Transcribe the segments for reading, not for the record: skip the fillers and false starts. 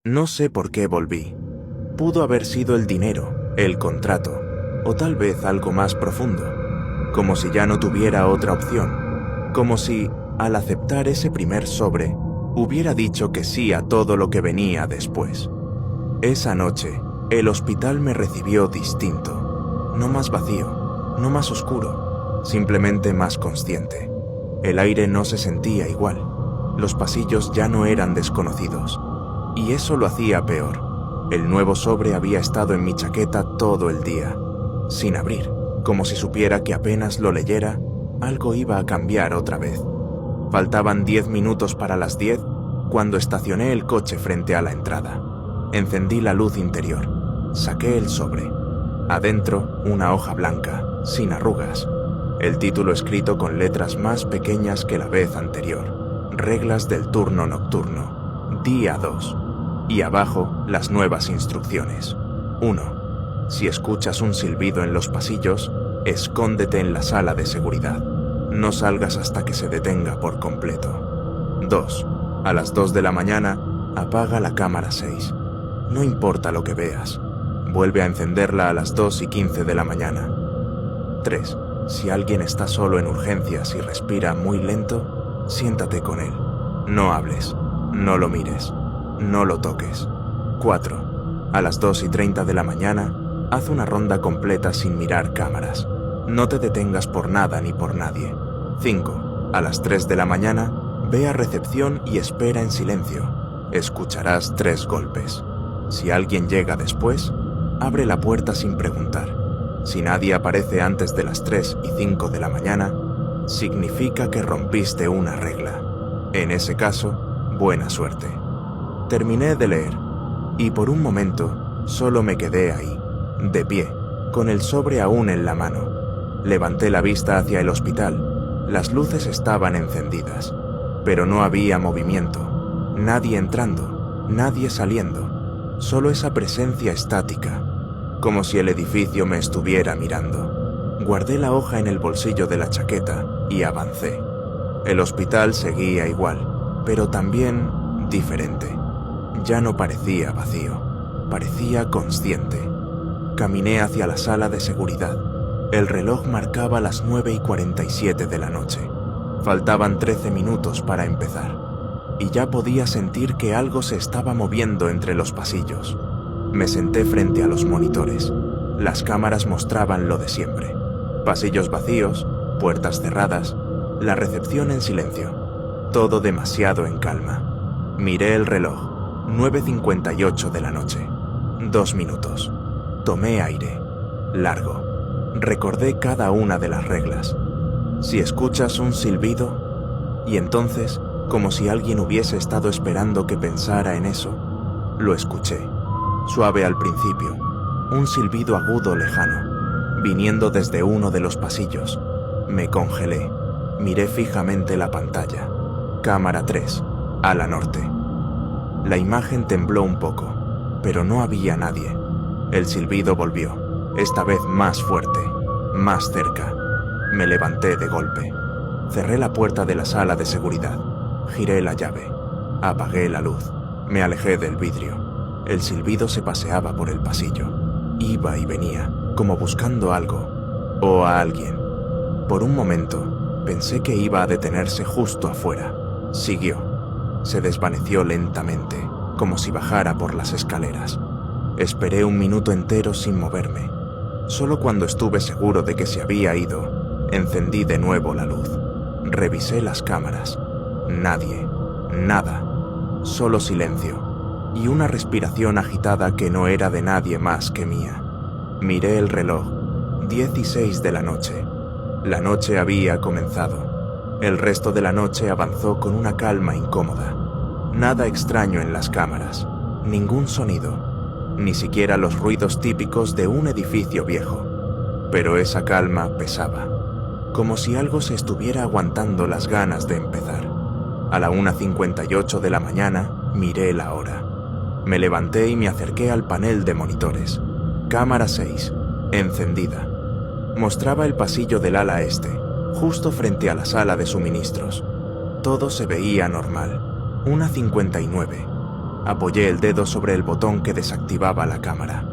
No sé por qué volví. Pudo haber sido el dinero, el contrato, o tal vez algo más profundo, como si ya no tuviera otra opción, como si, al aceptar ese primer sobre, hubiera dicho que sí a todo lo que venía después. Esa noche, el hospital me recibió distinto, no más vacío, no más oscuro, simplemente más consciente. El aire no se sentía igual, los pasillos ya no eran desconocidos, y eso lo hacía peor. El nuevo sobre había estado en mi chaqueta todo el día, sin abrir, como si supiera que apenas lo leyera, algo iba a cambiar otra vez. Faltaban 10 minutos para las 10 cuando estacioné el coche frente a la entrada. Encendí la luz interior, saqué el sobre. Adentro, una hoja blanca, sin arrugas. El título escrito con letras más pequeñas que la vez anterior. Reglas del turno nocturno. Día 2. Y abajo, las nuevas instrucciones. 1. Si escuchas un silbido en los pasillos, escóndete en la sala de seguridad. No salgas hasta que se detenga por completo. 2. A las 2 de la mañana, apaga la cámara 6. No importa lo que veas. Vuelve a encenderla a las 2:15 de la mañana. 3. Si alguien está solo en urgencias y respira muy lento, siéntate con él. No hables, no lo mires, no lo toques. 4. A las 2:30 de la mañana, haz una ronda completa sin mirar cámaras. No te detengas por nada ni por nadie. 5. A las 3 de la mañana, ve a recepción y espera en silencio. Escucharás 3 golpes. Si alguien llega después, abre la puerta sin preguntar. Si nadie aparece antes de las 3:05 de la mañana, significa que rompiste una regla. En ese caso, buena suerte. Terminé de leer, y por un momento solo me quedé ahí, de pie, con el sobre aún en la mano. Levanté la vista hacia el hospital. Las luces estaban encendidas, pero no había movimiento. Nadie entrando, nadie saliendo. Solo esa presencia estática, como si el edificio me estuviera mirando. Guardé la hoja en el bolsillo de la chaqueta y avancé. El hospital seguía igual, pero también diferente. Ya no parecía vacío, parecía consciente. Caminé hacia la sala de seguridad. El reloj marcaba las 9:47 de la noche. Faltaban 13 minutos para empezar, y ya podía sentir que algo se estaba moviendo entre los pasillos. Me senté frente a los monitores. Las cámaras mostraban lo de siempre. Pasillos vacíos, puertas cerradas, la recepción en silencio. Todo demasiado en calma. Miré el reloj. 9:58 de la noche. 2 minutos. Tomé aire. Largo. Recordé cada una de las reglas. Si escuchas un silbido, y entonces, como si alguien hubiese estado esperando que pensara en eso, lo escuché. Suave al principio, un silbido agudo lejano, viniendo desde uno de los pasillos. Me congelé. Miré fijamente la pantalla. Cámara 3, ala norte. La imagen tembló un poco, pero no había nadie. El silbido volvió, esta vez más fuerte, más cerca. Me levanté de golpe. Cerré la puerta de la sala de seguridad. Giré la llave. Apagué la luz. Me alejé del vidrio. El silbido se paseaba por el pasillo. Iba y venía, como buscando algo, o a alguien. Por un momento, pensé que iba a detenerse justo afuera. Siguió. Se desvaneció lentamente, como si bajara por las escaleras. Esperé un minuto entero sin moverme. Solo cuando estuve seguro de que se había ido, encendí de nuevo la luz. Revisé las cámaras. Nadie. Nada. Solo silencio. Y una respiración agitada que no era de nadie más que mía. Miré el reloj. 10:06 de la noche. La noche había comenzado. El resto de la noche avanzó con una calma incómoda. Nada extraño en las cámaras. Ningún sonido. Ni siquiera los ruidos típicos de un edificio viejo. Pero esa calma pesaba. Como si algo se estuviera aguantando las ganas de empezar. A la 1:58 de la mañana, miré la hora. Me levanté y me acerqué al panel de monitores. Cámara 6, encendida. Mostraba el pasillo del ala este, justo frente a la sala de suministros. Todo se veía normal. 1:59. Apoyé el dedo sobre el botón que desactivaba la cámara.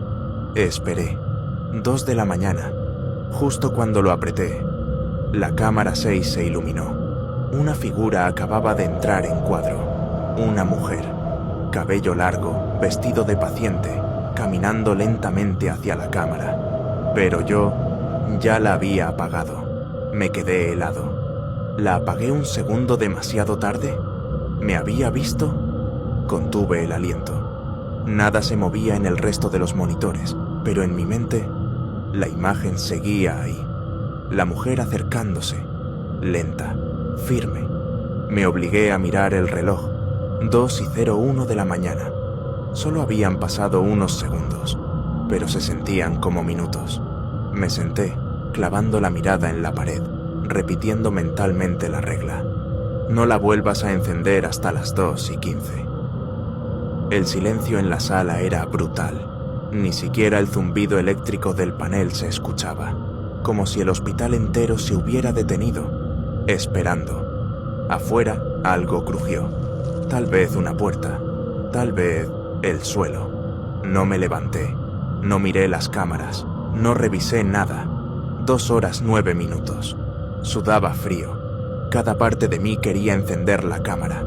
Esperé. 2 de la mañana. Justo cuando lo apreté, la cámara 6 se iluminó. Una figura acababa de entrar en cuadro. Una mujer. Cabello largo, vestido de paciente, caminando lentamente hacia la cámara. Pero yo ya la había apagado. Me quedé helado. ¿La apagué un segundo demasiado tarde? ¿Me había visto? Contuve el aliento. Nada se movía en el resto de los monitores, pero en mi mente, la imagen seguía ahí. La mujer acercándose, lenta, firme. Me obligué a mirar el reloj. 2:01 de la mañana. Solo habían pasado unos segundos, pero se sentían como minutos. Me senté, clavando la mirada en la pared, repitiendo mentalmente la regla. No la vuelvas a encender hasta las 2:15. El silencio en la sala era brutal. Ni siquiera el zumbido eléctrico del panel se escuchaba, como si el hospital entero se hubiera detenido, esperando. Afuera algo crujió. Tal vez una puerta, tal vez el suelo. No me levanté, no miré las cámaras, no revisé nada. 2 horas 9 minutos. Sudaba frío. Cada parte de mí quería encender la cámara.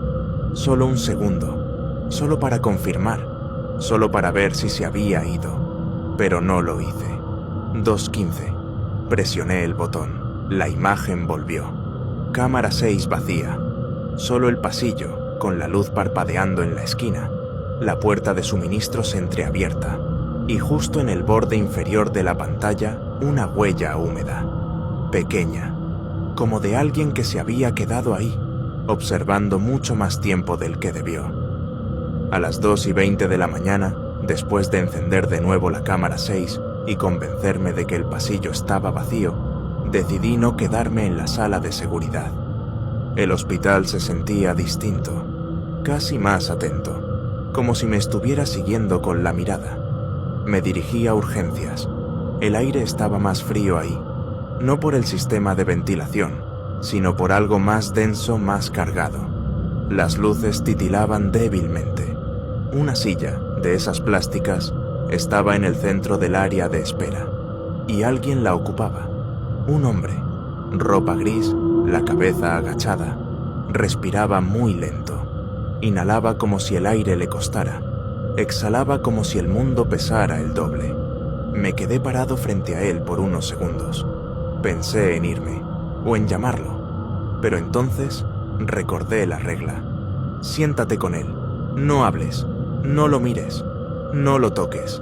Solo un segundo, solo para confirmar, solo para ver si se había ido. Pero no lo hice. 2:15. Presioné el botón. La imagen volvió. Cámara 6 vacía. Solo el pasillo, con la luz parpadeando en la esquina, la puerta de suministros entreabierta, y justo en el borde inferior de la pantalla, una huella húmeda, pequeña, como de alguien que se había quedado ahí, observando mucho más tiempo del que debió. A las 2:20 de la mañana, después de encender de nuevo la cámara 6 y convencerme de que el pasillo estaba vacío, decidí no quedarme en la sala de seguridad. El hospital se sentía distinto, casi más atento, como si me estuviera siguiendo con la mirada. Me dirigí a urgencias. El aire estaba más frío ahí, no por el sistema de ventilación, sino por algo más denso, más cargado. Las luces titilaban débilmente. Una silla, de esas plásticas, estaba en el centro del área de espera, y alguien la ocupaba. Un hombre, ropa gris, la cabeza agachada, respiraba muy lento. Inhalaba como si el aire le costara. Exhalaba como si el mundo pesara el doble. Me quedé parado frente a él por unos segundos. Pensé en irme, o en llamarlo. Pero entonces recordé la regla. Siéntate con él. No hables. No lo mires. No lo toques.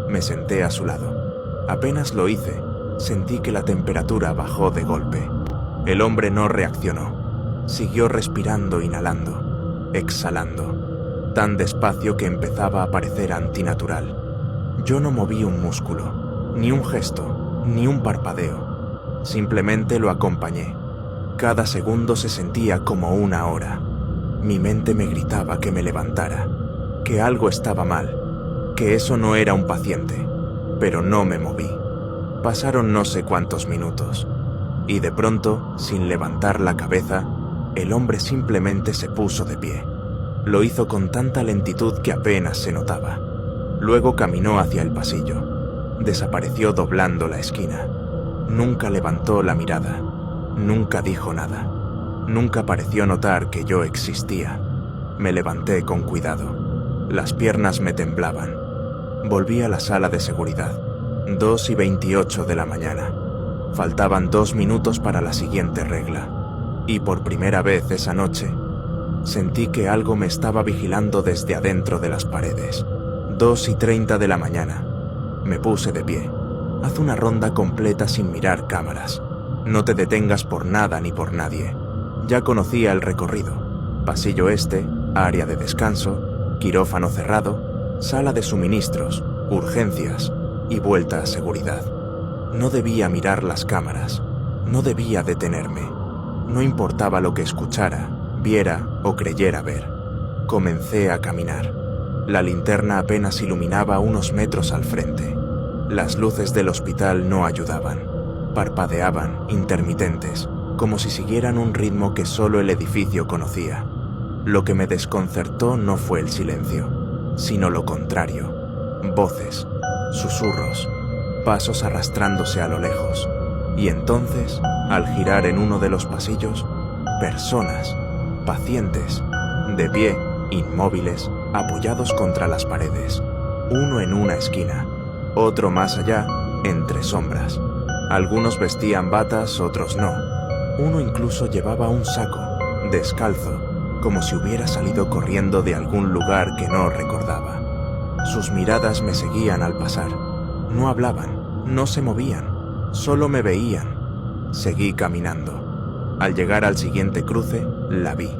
Me senté a su lado. Apenas lo hice, sentí que la temperatura bajó de golpe. El hombre no reaccionó. Siguió respirando, inhalando, exhalando, tan despacio que empezaba a parecer antinatural. Yo no moví un músculo, ni un gesto, ni un parpadeo. Simplemente lo acompañé. Cada segundo se sentía como una hora. Mi mente me gritaba que me levantara, que algo estaba mal, que eso no era un paciente, pero no me moví. Pasaron no sé cuántos minutos, y de pronto, sin levantar la cabeza, el hombre simplemente se puso de pie. Lo hizo con tanta lentitud que apenas se notaba. Luego caminó hacia el pasillo. Desapareció doblando la esquina. Nunca levantó la mirada. Nunca dijo nada. Nunca pareció notar que yo existía. Me levanté con cuidado. Las piernas me temblaban. Volví a la sala de seguridad. 2:28 de la mañana. Faltaban 2 minutos para la siguiente regla. Y por primera vez esa noche, sentí que algo me estaba vigilando desde adentro de las paredes. 2:30 de la mañana. Me puse de pie. Haz una ronda completa sin mirar cámaras. No te detengas por nada ni por nadie. Ya conocía el recorrido. Pasillo este, área de descanso, quirófano cerrado, sala de suministros, urgencias y vuelta a seguridad. No debía mirar las cámaras. No debía detenerme. No importaba lo que escuchara, viera o creyera ver. Comencé a caminar. La linterna apenas iluminaba unos metros al frente. Las luces del hospital no ayudaban. Parpadeaban, intermitentes, como si siguieran un ritmo que solo el edificio conocía. Lo que me desconcertó no fue el silencio, sino lo contrario. Voces, susurros, pasos arrastrándose a lo lejos. Y entonces, al girar en uno de los pasillos, personas, pacientes, de pie, inmóviles, apoyados contra las paredes. Uno en una esquina, otro más allá, entre sombras. Algunos vestían batas, otros no. Uno incluso llevaba un saco, descalzo, como si hubiera salido corriendo de algún lugar que no recordaba. Sus miradas me seguían al pasar. No hablaban, no se movían, solo me veían. Seguí caminando. Al llegar al siguiente cruce, la vi.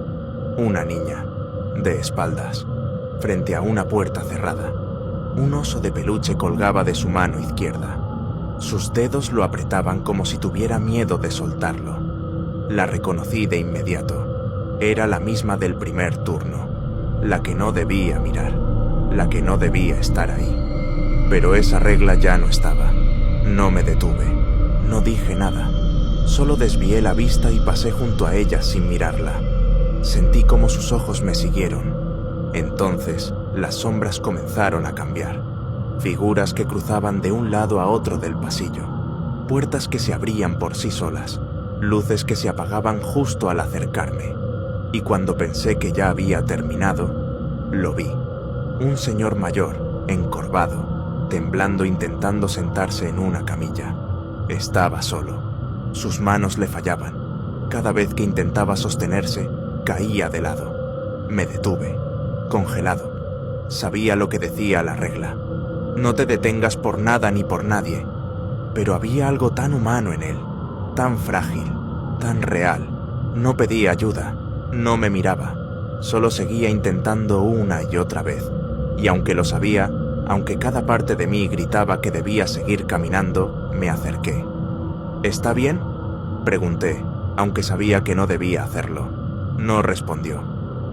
Una niña, de espaldas, frente a una puerta cerrada. Un oso de peluche colgaba de su mano izquierda. Sus dedos lo apretaban como si tuviera miedo de soltarlo. La reconocí de inmediato. Era la misma del primer turno, la que no debía mirar, la que no debía estar ahí. Pero esa regla ya no estaba. No me detuve, no dije nada. Solo desvié la vista y pasé junto a ella sin mirarla. Sentí como sus ojos me siguieron. Entonces, las sombras comenzaron a cambiar. Figuras que cruzaban de un lado a otro del pasillo. Puertas que se abrían por sí solas. Luces que se apagaban justo al acercarme. Y cuando pensé que ya había terminado, lo vi. Un señor mayor, encorvado, temblando intentando sentarse en una camilla. Estaba solo. Sus manos le fallaban. Cada vez que intentaba sostenerse, caía de lado. Me detuve, congelado. Sabía lo que decía la regla. No te detengas por nada ni por nadie. Pero había algo tan humano en él, tan frágil, tan real. No pedía ayuda, no me miraba. Solo seguía intentando una y otra vez. Y aunque lo sabía, aunque cada parte de mí gritaba que debía seguir caminando, me acerqué. ¿Está bien?, pregunté, aunque sabía que no debía hacerlo. No respondió.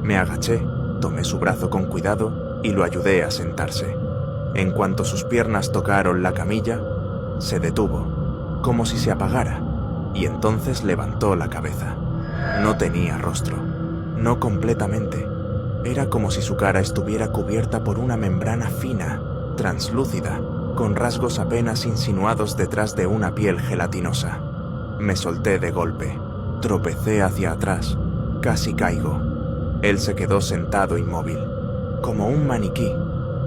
Me agaché, tomé su brazo con cuidado y lo ayudé a sentarse. En cuanto sus piernas tocaron la camilla, se detuvo, como si se apagara, y entonces levantó la cabeza. No tenía rostro, no completamente. Era como si su cara estuviera cubierta por una membrana fina, translúcida, con rasgos apenas insinuados detrás de una piel gelatinosa. Me solté de golpe, tropecé hacia atrás, casi caigo. Él se quedó sentado inmóvil, como un maniquí,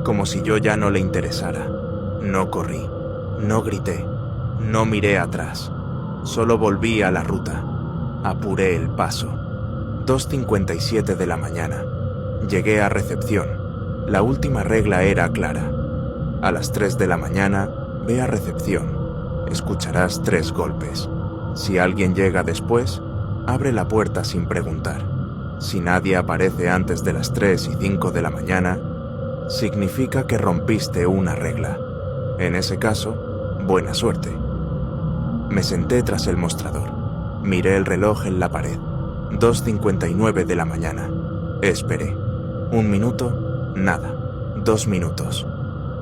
como si yo ya no le interesara. No corrí, no grité, no miré atrás. Solo volví a la ruta. Apuré el paso. 2:57 de la mañana. Llegué a recepción. La última regla era clara. A las 3 de la mañana, ve a recepción. Escucharás 3 golpes. Si alguien llega después, abre la puerta sin preguntar. Si nadie aparece antes de las 3:05 de la mañana, significa que rompiste una regla. En ese caso, buena suerte. Me senté tras el mostrador. Miré el reloj en la pared. 2:59 de la mañana. Esperé. 1 minuto, nada. 2 minutos.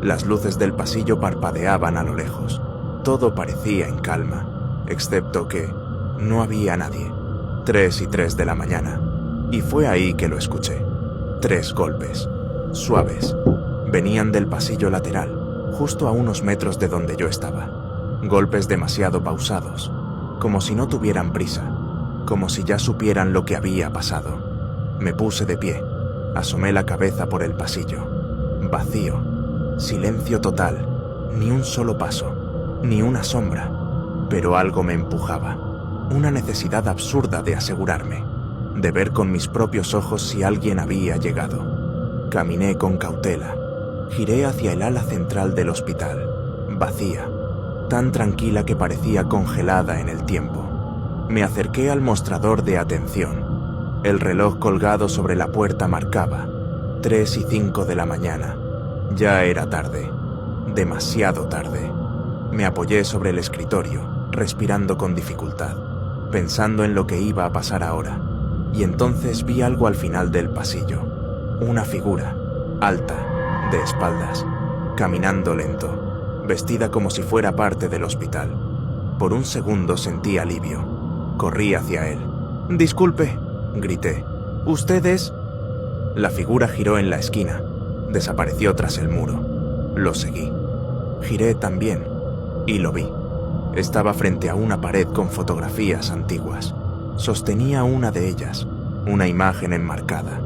Las luces del pasillo parpadeaban a lo lejos. Todo parecía en calma, excepto que no había nadie. 3:03 de la mañana. Y fue ahí que lo escuché. 3 golpes. Suaves. Venían del pasillo lateral, justo a unos metros de donde yo estaba. Golpes demasiado pausados, como si no tuvieran prisa, como si ya supieran lo que había pasado. Me puse de pie, asomé la cabeza por el pasillo. Vacío, silencio total, ni un solo paso, ni una sombra, pero algo me empujaba. Una necesidad absurda de asegurarme, de ver con mis propios ojos si alguien había llegado. Caminé con cautela. Giré hacia el ala central del hospital, vacía, tan tranquila que parecía congelada en el tiempo. Me acerqué al mostrador de atención. El reloj colgado sobre la puerta marcaba 3:05 de la mañana. Ya era tarde, demasiado tarde. Me apoyé sobre el escritorio, respirando con dificultad, pensando en lo que iba a pasar ahora. Y entonces vi algo al final del pasillo. Una figura, alta, de espaldas, caminando lento, vestida como si fuera parte del hospital. Por un segundo sentí alivio. Corrí hacia él. «Disculpe», grité. «¿Usted es...?» La figura giró en la esquina. Desapareció tras el muro. Lo seguí. Giré también y lo vi. Estaba frente a una pared con fotografías antiguas. Sostenía una de ellas, una imagen enmarcada,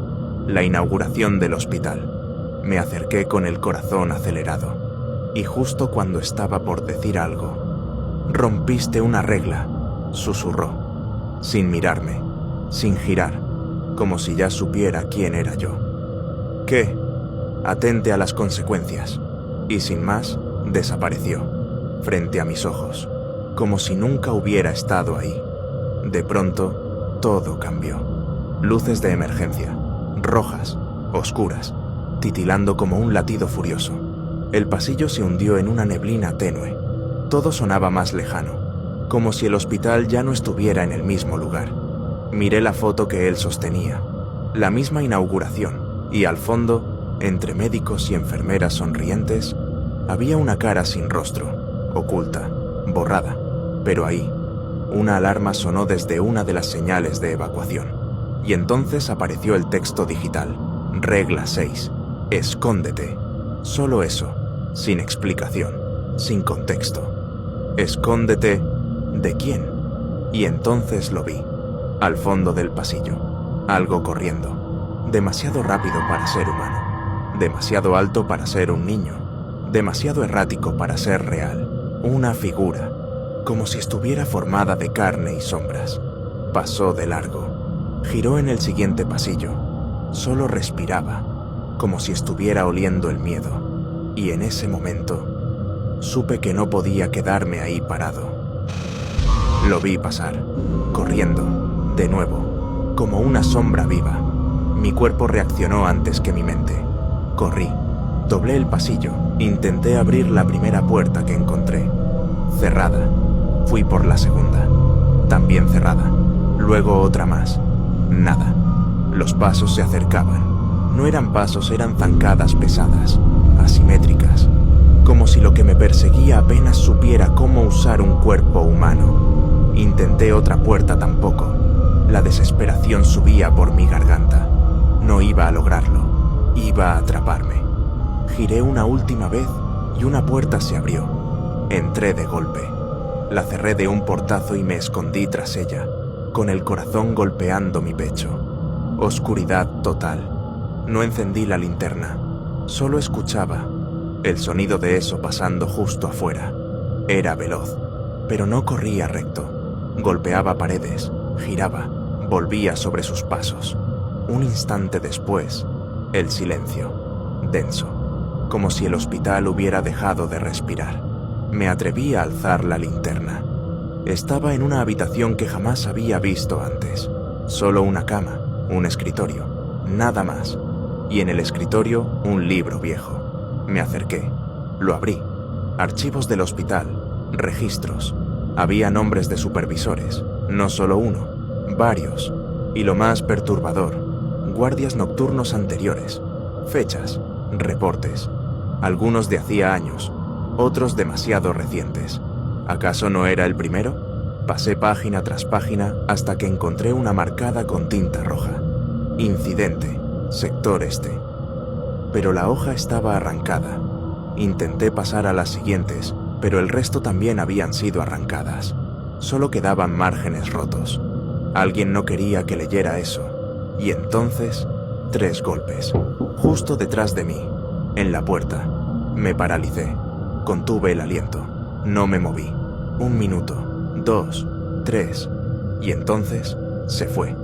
la inauguración del hospital. Me acerqué con el corazón acelerado, y justo cuando estaba por decir algo, «Rompiste una regla», susurró, sin mirarme, sin girar, como si ya supiera quién era yo. «¿Qué?» «Atente a las consecuencias», y sin más, desapareció, frente a mis ojos, como si nunca hubiera estado ahí. De pronto, todo cambió. Luces de emergencia, rojas, oscuras, titilando como un latido furioso. El pasillo se hundió en una neblina tenue. Todo sonaba más lejano, como si el hospital ya no estuviera en el mismo lugar. Miré la foto que él sostenía, la misma inauguración, y al fondo, entre médicos y enfermeras sonrientes, había una cara sin rostro, oculta, borrada, pero ahí. Una alarma sonó desde una de las señales de evacuación, y entonces apareció el texto digital. Regla 6. Escóndete. Solo eso, sin explicación, sin contexto. Escóndete. ¿De quién? Y entonces lo vi, al fondo del pasillo, algo corriendo, demasiado rápido para ser humano, demasiado alto para ser un niño, demasiado errático para ser real. Una figura, como si estuviera formada de carne y sombras. Pasó de largo. Giró en el siguiente pasillo. Solo respiraba, como si estuviera oliendo el miedo. Y en ese momento, supe que no podía quedarme ahí parado. Lo vi pasar, corriendo, de nuevo, como una sombra viva. Mi cuerpo reaccionó antes que mi mente. Corrí, doblé el pasillo, intenté abrir la primera puerta que encontré. Cerrada. Fui por la segunda, también cerrada. Luego otra más. Nada. Los pasos se acercaban. No eran pasos, eran zancadas pesadas, asimétricas, como si lo que me perseguía apenas supiera cómo usar un cuerpo humano. Intenté otra puerta tampoco. La desesperación subía por mi garganta. No iba a lograrlo. Iba a atraparme. Giré una última vez y una puerta se abrió. Entré de golpe. La cerré de un portazo y me escondí tras ella, con el corazón golpeando mi pecho. Oscuridad total. No encendí la linterna. Solo escuchaba el sonido de eso pasando justo afuera. Era veloz, pero no corría recto. Golpeaba paredes, giraba, volvía sobre sus pasos. Un instante después, el silencio, denso, como si el hospital hubiera dejado de respirar. Me atreví a alzar la linterna. Estaba en una habitación que jamás había visto antes. Solo una cama, un escritorio, nada más. Y en el escritorio, un libro viejo. Me acerqué. Lo abrí. Archivos del hospital, registros. Había nombres de supervisores, no solo uno, varios. Y lo más perturbador, guardias nocturnos anteriores, fechas, reportes. Algunos de hacía años, otros demasiado recientes. ¿Acaso no era el primero? Pasé página tras página hasta que encontré una marcada con tinta roja. Incidente, sector este. Pero la hoja estaba arrancada. Intenté pasar a las siguientes, pero el resto también habían sido arrancadas. Solo quedaban márgenes rotos. Alguien no quería que leyera eso. Y entonces, 3 golpes, justo detrás de mí, en la puerta. Me paralicé. Contuve el aliento. No me moví. 1 minuto, 2, 3. Y entonces, se fue.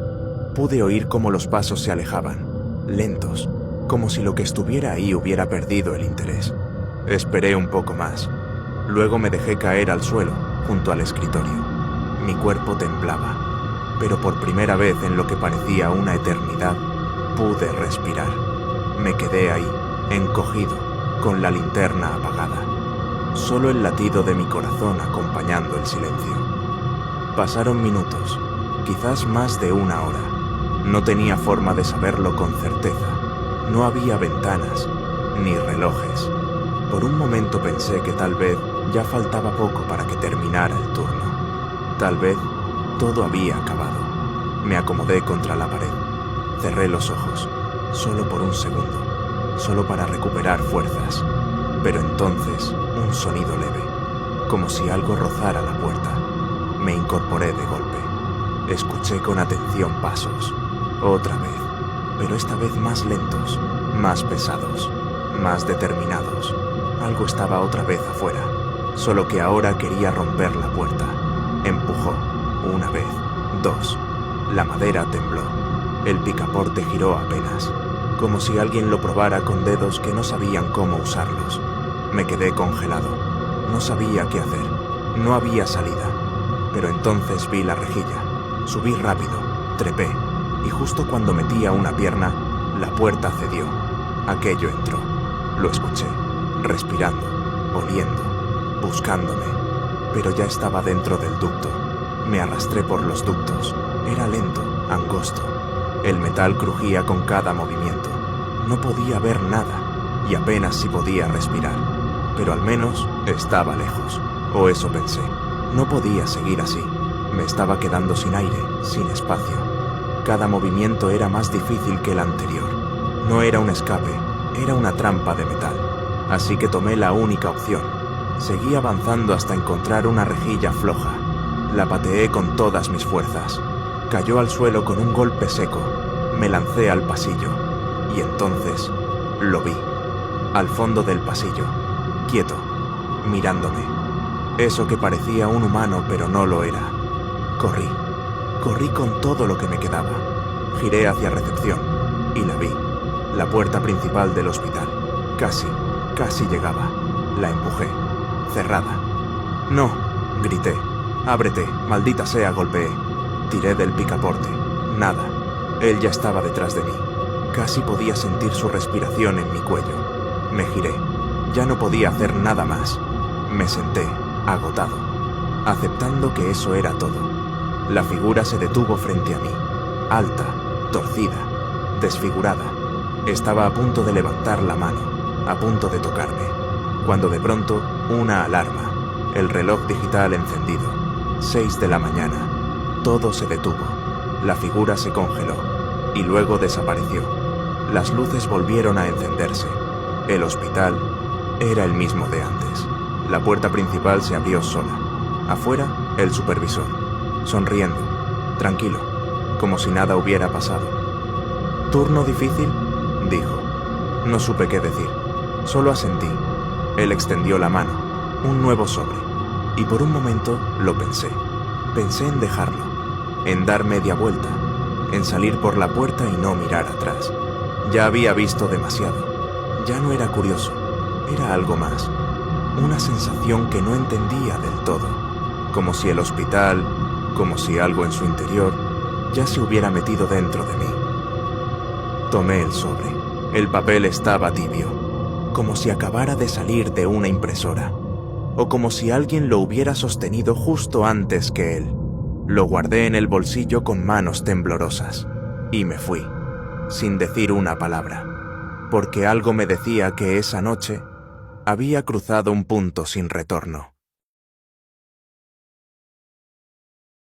Pude oír cómo los pasos se alejaban, lentos, como si lo que estuviera ahí hubiera perdido el interés. Esperé un poco más. Luego me dejé caer al suelo, junto al escritorio. Mi cuerpo temblaba, pero por primera vez en lo que parecía una eternidad, pude respirar. Me quedé ahí, encogido, con la linterna apagada. Solo el latido de mi corazón acompañando el silencio. Pasaron minutos, quizás más de 1 hora. No tenía forma de saberlo con certeza. No había ventanas, ni relojes. Por un momento pensé que tal vez ya faltaba poco para que terminara el turno. Tal vez Todo había acabado. Me acomodé contra la pared. Cerré los ojos, solo por un segundo, solo para recuperar fuerzas. Pero entonces, un sonido leve, como si algo rozara la puerta. Me incorporé de golpe. Escuché con atención pasos. Otra vez, pero esta vez más lentos, más pesados, más determinados. Algo estaba otra vez afuera, solo que ahora quería romper la puerta. Empujó, una vez, dos. La madera tembló. El picaporte giró apenas, como si alguien lo probara con dedos que no sabían cómo usarlos. Me quedé congelado. No sabía qué hacer. No había salida. Pero entonces vi la rejilla. Subí rápido, trepé, y justo cuando metía una pierna, la puerta cedió. Aquello entró. Lo escuché, respirando, oliendo, buscándome. Pero ya estaba dentro del ducto. Me arrastré por los ductos. Era lento, angosto. El metal crujía con cada movimiento. No podía ver nada, y apenas si podía respirar. Pero al menos estaba lejos, o eso pensé. No podía seguir así. Me estaba quedando sin aire, sin espacio. Cada movimiento era más difícil que el anterior. No era un escape, era una trampa de metal. Así que tomé la única opción. Seguí avanzando hasta encontrar una rejilla floja. La pateé con todas mis fuerzas. Cayó al suelo con un golpe seco. Me lancé al pasillo. Y entonces lo vi. Al fondo del pasillo, quieto, mirándome. Eso que parecía un humano, pero no lo era. Corrí con todo lo que me quedaba. Giré hacia recepción y la vi. La puerta principal del hospital. Casi llegaba. La empujé. Cerrada. ¡No!, grité. «Ábrete, maldita sea», golpeé. Tiré del picaporte. Nada. Él ya estaba detrás de mí. Casi podía sentir su respiración en mi cuello. Me giré. Ya no podía hacer nada más. Me senté, agotado, aceptando que eso era todo. La figura se detuvo frente a mí, alta, torcida, desfigurada. Estaba a punto de levantar la mano, a punto de tocarme, cuando de pronto una alarma, el reloj digital encendido, 6 de la mañana. Todo se detuvo. La figura se congeló y luego desapareció. Las luces volvieron a encenderse. El hospital era el mismo de antes. La puerta principal se abrió sola. Afuera, el supervisor, sonriendo, tranquilo, como si nada hubiera pasado. «¿Turno difícil?», dijo. No supe qué decir. Solo asentí. Él extendió la mano, un nuevo sobre, y por un momento lo pensé. Pensé en dejarlo, en dar media vuelta, en salir por la puerta y no mirar atrás. Ya había visto demasiado. Ya no era curioso, era algo más. Una sensación que no entendía del todo, como si el hospital, como si algo en su interior, ya se hubiera metido dentro de mí. Tomé el sobre. El papel estaba tibio, como si acabara de salir de una impresora, o como si alguien lo hubiera sostenido justo antes que él. Lo guardé en el bolsillo con manos temblorosas, y me fui, sin decir una palabra, porque algo me decía que esa noche había cruzado un punto sin retorno.